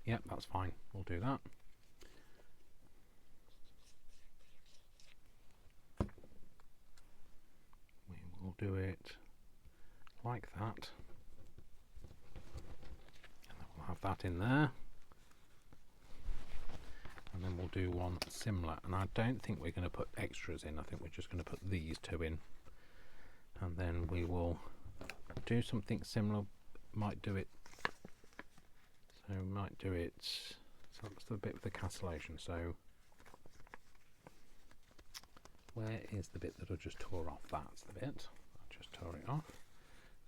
Yep, that's fine. We'll do that. We will do it like that. And then we'll have that in there. And then we'll do one similar. And I don't think we're going to put extras in. I think we're just going to put these 2 in. And then we will do something similar. Might do it. So we might do it. So that's the bit with the cancellation. So where is the bit that I just tore off? That's the bit. I just tore it off.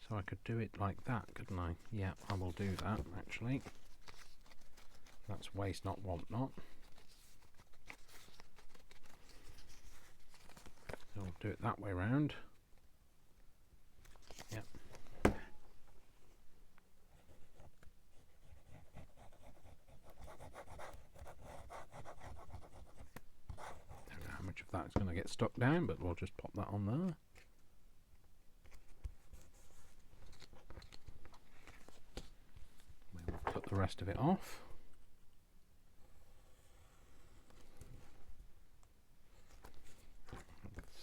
So I could do it like that, couldn't I? Yeah, I will do that actually. That's waste not, want not. So I'll do it that way round. Yep. Don't know how much of that is going to get stuck down, but we'll just pop that on there. We will cut the rest of it off.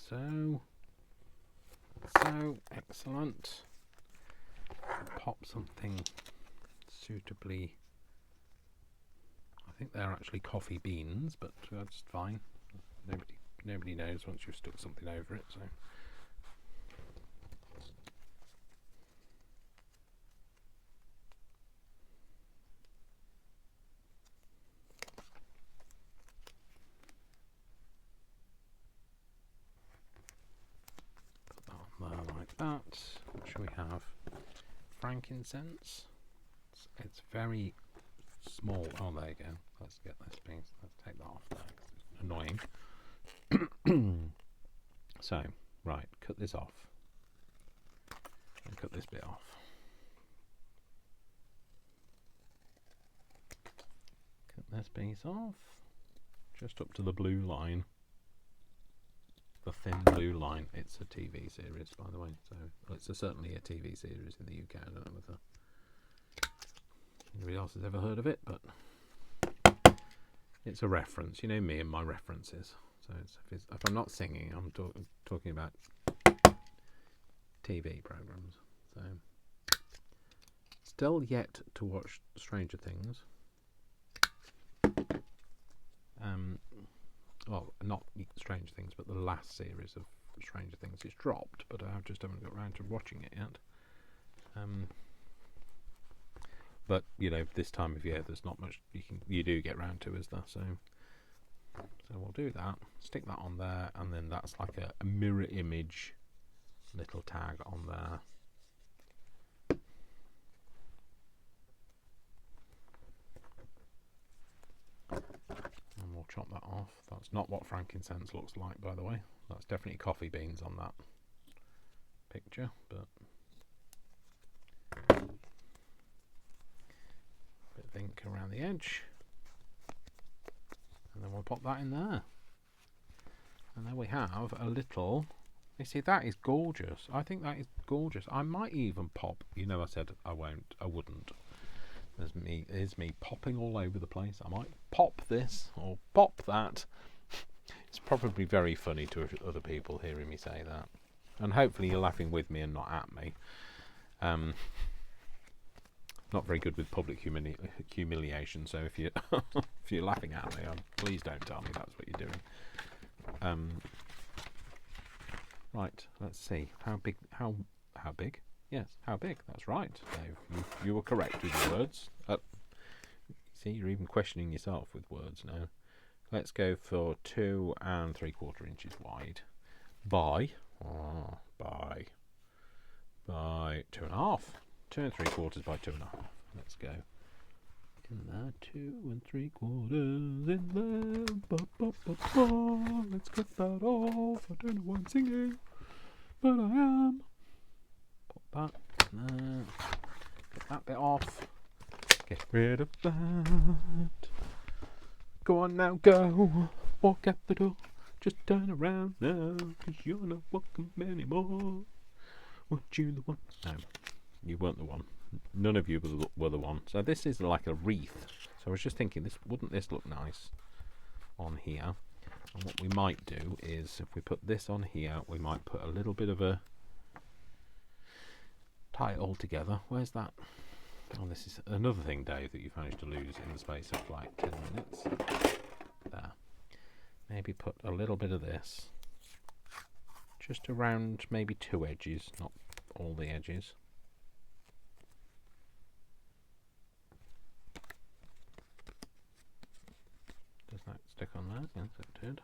So excellent. Pop something suitably. I think they're actually coffee beans, but that's fine. Nobody knows once you've stuck something over it. So that. What should we have? Frankincense. It's very small. Oh, there you go. Let's get this piece. Let's take that off there. It's annoying. So, right, cut this off. And cut this bit off. Cut this piece off. Just up to the blue line. The thin blue line. It's a TV series, by the way. So it's certainly a TV series in the UK. I don't know whether anybody else has ever heard of it, but it's a reference. You know me and my references. So if I'm not singing, I'm talking about TV programs. So still yet to watch Stranger Things. Well, not Stranger Things, but the last series of Stranger Things. It's dropped, but I just haven't got around to watching it yet. But you know, this time of year, there's not much you do get round to, is there? So we'll do that. Stick that on there, and then that's like a mirror image little tag on there. And we'll chop that off. That's not what frankincense looks like, by the way. That's definitely coffee beans on that picture, but a bit of ink around the edge, and then we'll pop that in there. And then we have a little. You see, that is gorgeous. I think that is gorgeous. I might even pop. You know, I said I wouldn't. There's me popping all over the place. I might pop this or pop that. It's probably very funny to other people hearing me say that, and hopefully you're laughing with me and not at me. Not very good with public humiliation. So if you if you're laughing at me, please don't tell me that's what you're doing. Right. Let's see how big. How big? Yes, how big? That's right, Dave. You were correct with your words. See, you're even questioning yourself with words now. Let's go for 2 3/4 inches wide by 2.5. 2 3/4 by 2.5. Let's go. In there, 2 3/4 in there. Ba, ba, ba, ba. Let's get that off. I don't know why I'm singing, but I am. Pop that there. Get that bit off. Get rid of that. Go on now, go. Walk out the door. Just turn around now, 'cause you're not welcome anymore. Weren't you the one? No, you weren't the one. None of you were the one. So this is like a wreath. So I was just thinking, wouldn't this look nice on here? And what we might do is, if we put this on here, we might put a little bit of a tie it all together. Where's that? Oh, this is another thing, Dave, that you've managed to lose in the space of like 10 minutes. There. Maybe put a little bit of this just around maybe 2 edges, not all the edges. Does that stick on there? Yes, it did.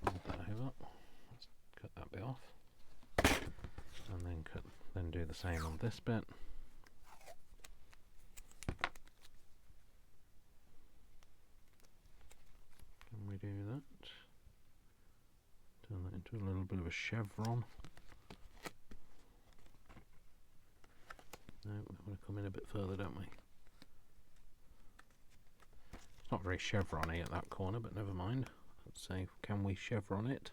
Move that over. Let's cut that bit off, and then do the same on this bit. Can we do that? Turn that into a little bit of a chevron. No, we want to come in a bit further, don't we? It's not very chevron-y at that corner, but never mind. Let's see, can we chevron it?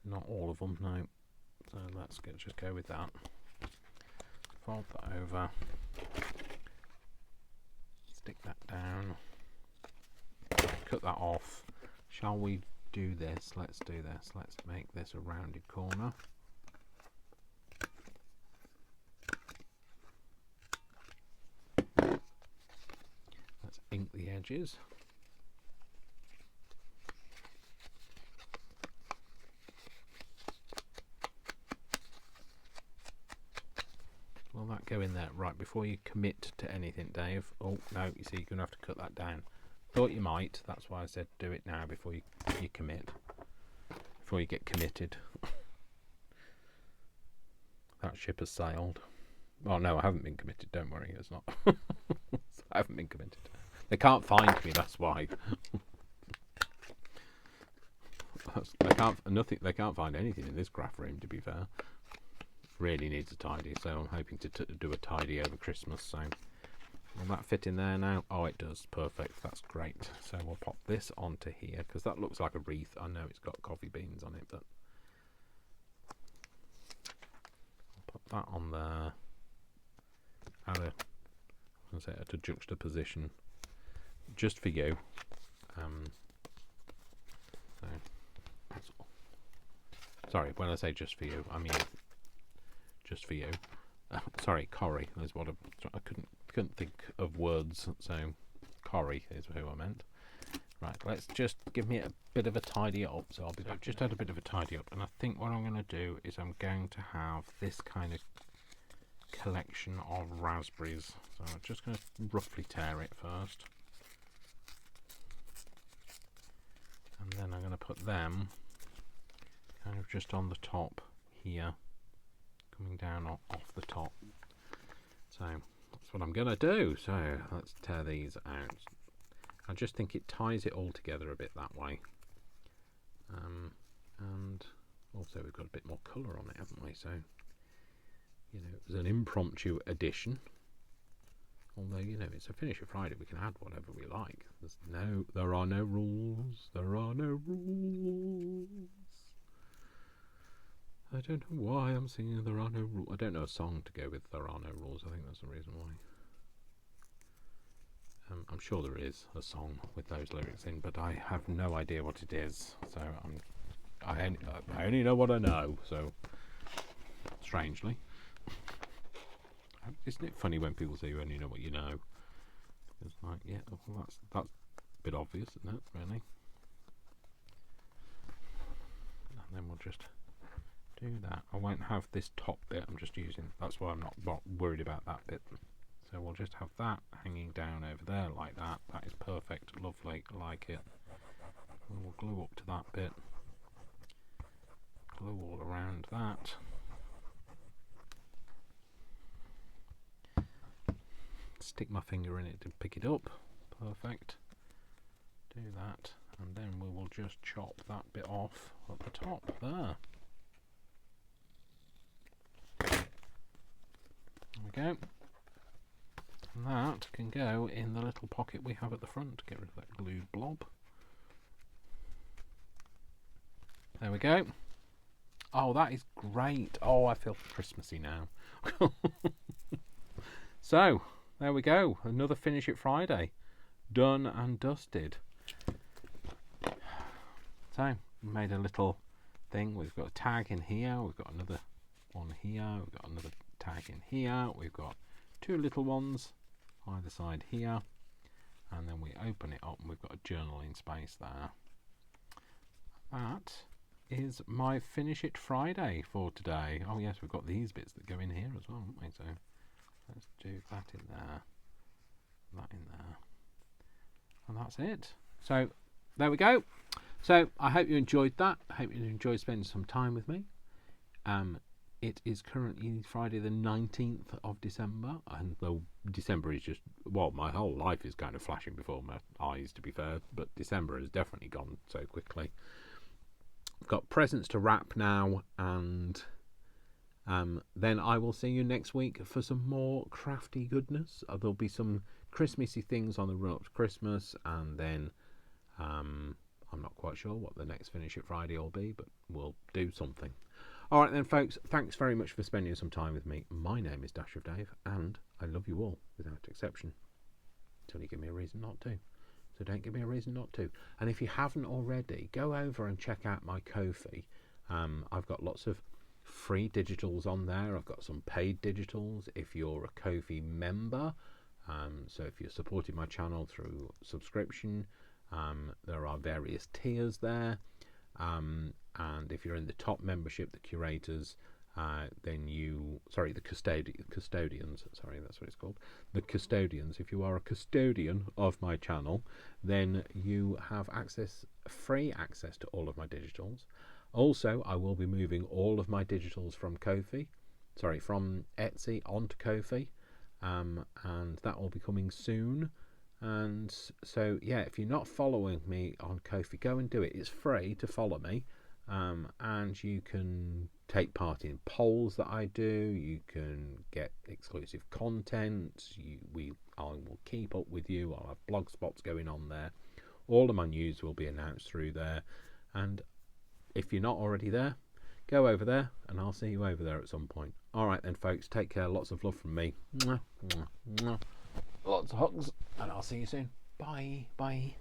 Not all of them, no. So let's just go with that. Fold that over. Stick that down. Cut that off. Shall we do this? Let's do this. Let's make this a rounded corner. Let's ink the edges. Will that go in there? Right, before you commit to anything, Dave. Oh, no, you see, you're going to have to cut that down. Thought you might. That's why I said do it now before you commit. Before you get committed. that ship has sailed. Well, no, I haven't been committed. Don't worry, it's not. I haven't been committed. They can't find me. That's why. They can't find anything in this craft room. To be fair, really needs a tidy. So I'm hoping to do a tidy over Christmas. So will that fit in there now? Oh, it does. Perfect. That's great. So we'll pop this onto here because that looks like a wreath. I know it's got coffee beans on it, but I'll pop that on there. At a juxtaposition, just for you. So that's all. Sorry, when I say just for you, I mean just for you. Sorry, Corrie is what I couldn't think of words, so Corrie is who I meant. Right, let's just give me a bit of a tidy up. So I've just had a bit of a tidy up, and I think what I'm going to do is I'm going to have this kind of collection of raspberries. So I'm just going to roughly tear it first, and then I'm going to put them kind of just on the top here, coming down off the top. So that's what I'm going to do. So let's tear these out. I just think it ties it all together a bit that way, and also we've got a bit more colour on it, haven't we? So, you know, it was an impromptu addition. Although, you know, it's a Finish It Friday, we can add whatever we like. There are no rules. There are no rules. I don't know why I'm singing There Are No Rules. I don't know a song to go with There Are No Rules. I think that's the reason why. I'm sure there is a song with those lyrics in, but I have no idea what it is. So I only know what I know. So strangely. Isn't it funny when people say you only know what you know? It's like, yeah, well, that's a bit obvious, isn't it, really? And then we'll just do that. I won't have this top bit, I'm just using, that's why I'm not worried about that bit. So we'll just have that hanging down over there like that. That is perfect, lovely, like it. We'll glue up to that bit. Glue all around that. Stick my finger in it to pick it up. Perfect. Do that, and then we will just chop that bit off at the top there. There we go. And that can go in the little pocket we have at the front to get rid of that glued blob. There we go. Oh, that is great. Oh, I feel Christmassy now. So, there we go. Another Finish It Friday. Done and dusted. So, we made a little thing. We've got a tag in here. We've got another one here. We've got another tag in here. We've got two little ones either side here. And then we open it up and we've got a journaling space there. That is my Finish It Friday for today. Oh yes, we've got these bits that go in here as well, haven't we? So let's do that in there, that in there, and that's it. So there we go. So I hope you enjoyed that. I hope you enjoyed spending some time with me. It is currently Friday the 19th of December, and though December is just, well, my whole life is kind of flashing before my eyes, to be fair, but December has definitely gone so quickly. I've got presents to wrap now, and then I will see you next week for some more crafty goodness. There'll be some Christmassy things on the run up to Christmas, and then I'm not quite sure what the next Finish It Friday will be, but we'll do something. All right then, folks, thanks very much for spending some time with me. My name is Dash of Dave, and I love you all without exception, until you give me a reason not to. So don't give me a reason not to. And if you haven't already, go over and check out my Ko-fi. I've got lots of free digitals on there. I've got some paid digitals if you're a Ko-fi member. So if you're supporting my channel through subscription, there are various tiers there. And if you're in the top membership, the curators, then the custodians, sorry, that's what it's called. The custodians, if you are a custodian of my channel, then you have free access to all of my digitals. Also, I will be moving all of my digitals from Ko-fi from Etsy onto Ko-fi, and that will be coming soon. And so yeah, if you're not following me on Ko-fi, go and do it. It's free to follow me, and you can take part in polls that I do. You can get exclusive content. I will keep up with you. I'll have blog spots going on there. All of my news will be announced through there. And if you're not already there, go over there, and I'll see you over there at some point. All right then, folks. Take care. Lots of love from me. Mwah, mwah, mwah. Lots of hugs, and I'll see you soon. Bye. Bye.